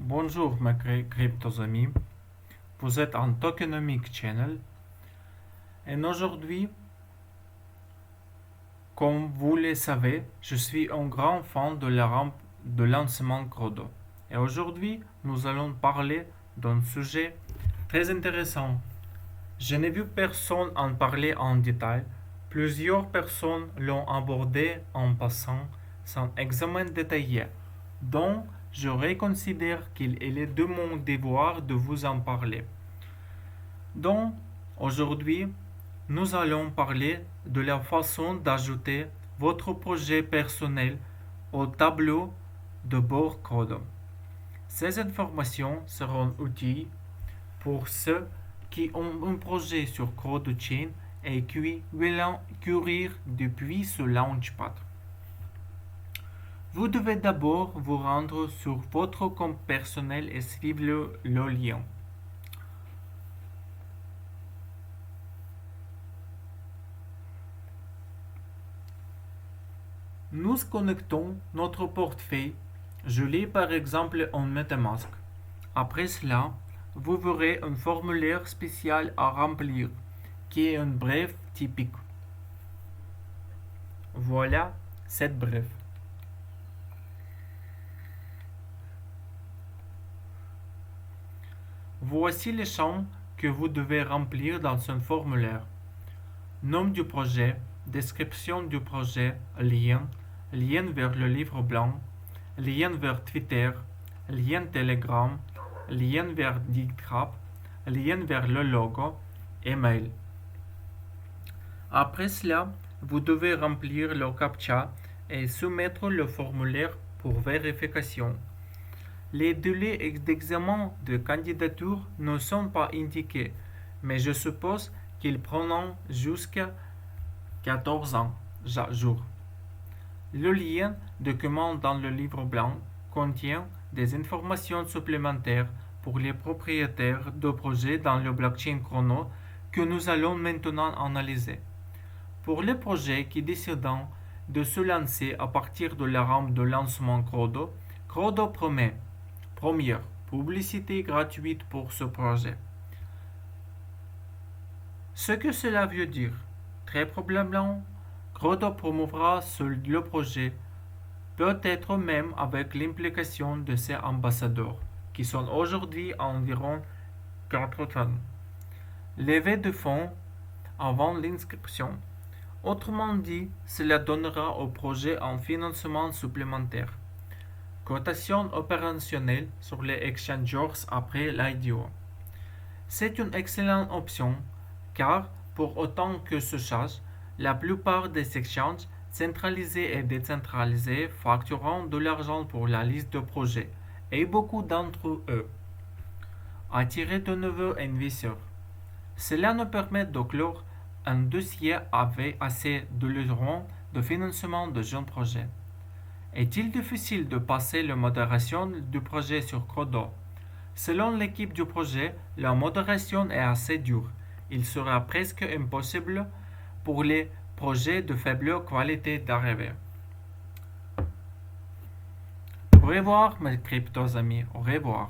Bonjour mes cryptos amis, vous êtes en Tokenomic Channel et aujourd'hui, comme vous le savez, je suis un grand fan de la rampe de lancement Crodo. Et aujourd'hui, nous allons parler d'un sujet très intéressant. Je n'ai vu personne en parler en détail, plusieurs personnes l'ont abordé en passant sans examen détaillé. Donc, je reconsidère qu'il est de mon devoir de vous en parler. Donc, aujourd'hui, nous allons parler de la façon d'ajouter votre projet personnel au tableau de bord Crodo. Ces informations seront utiles pour ceux qui ont un projet sur Crodo Chain et qui veulent courir depuis ce Launchpad. Vous devez d'abord vous rendre sur votre compte personnel et suivre le lien. Nous connectons notre portefeuille. Je l'ai par exemple en MetaMask. Après cela, vous verrez un formulaire spécial à remplir qui est un bref typique. Voilà cette bref. Voici les champs que vous devez remplir dans un formulaire. Nom du projet, description du projet, lien vers le livre blanc, lien vers Twitter, lien Telegram, lien vers GitHub, lien vers le logo, email. Après cela, vous devez remplir le CAPTCHA et soumettre le formulaire pour vérification. Les délais d'examen de candidature ne sont pas indiqués, mais je suppose qu'ils prendront jusqu'à 14 jours. Le lien document dans le livre blanc contient des informations supplémentaires pour les propriétaires de projets dans le blockchain Chrono que nous allons maintenant analyser. Pour les projets qui décident de se lancer à partir de la rampe de lancement Crodo, Crodo promet première publicité gratuite pour ce projet. Ce que cela veut dire, très probablement, Crodo promouvera le projet, peut-être même avec l'implication de ses ambassadeurs, qui sont aujourd'hui environ 4 tonnes. Levée de fonds avant l'inscription. Autrement dit, cela donnera au projet un financement supplémentaire. Cotation opérationnelle sur les exchangers après l'IDO. C'est une excellente option car, pour autant que ce sache, la plupart des exchanges centralisés et décentralisés factureront de l'argent pour la liste de projets et beaucoup d'entre eux attirer de nouveaux investisseurs. Cela nous permet de clore un dossier avec assez de l'euro de financement de jeunes projets. Est-il difficile de passer la modération du projet sur Crodo? Selon l'équipe du projet, la modération est assez dure. Il sera presque impossible pour les projets de faible qualité d'arriver. Au revoir mes cryptos amis, au revoir.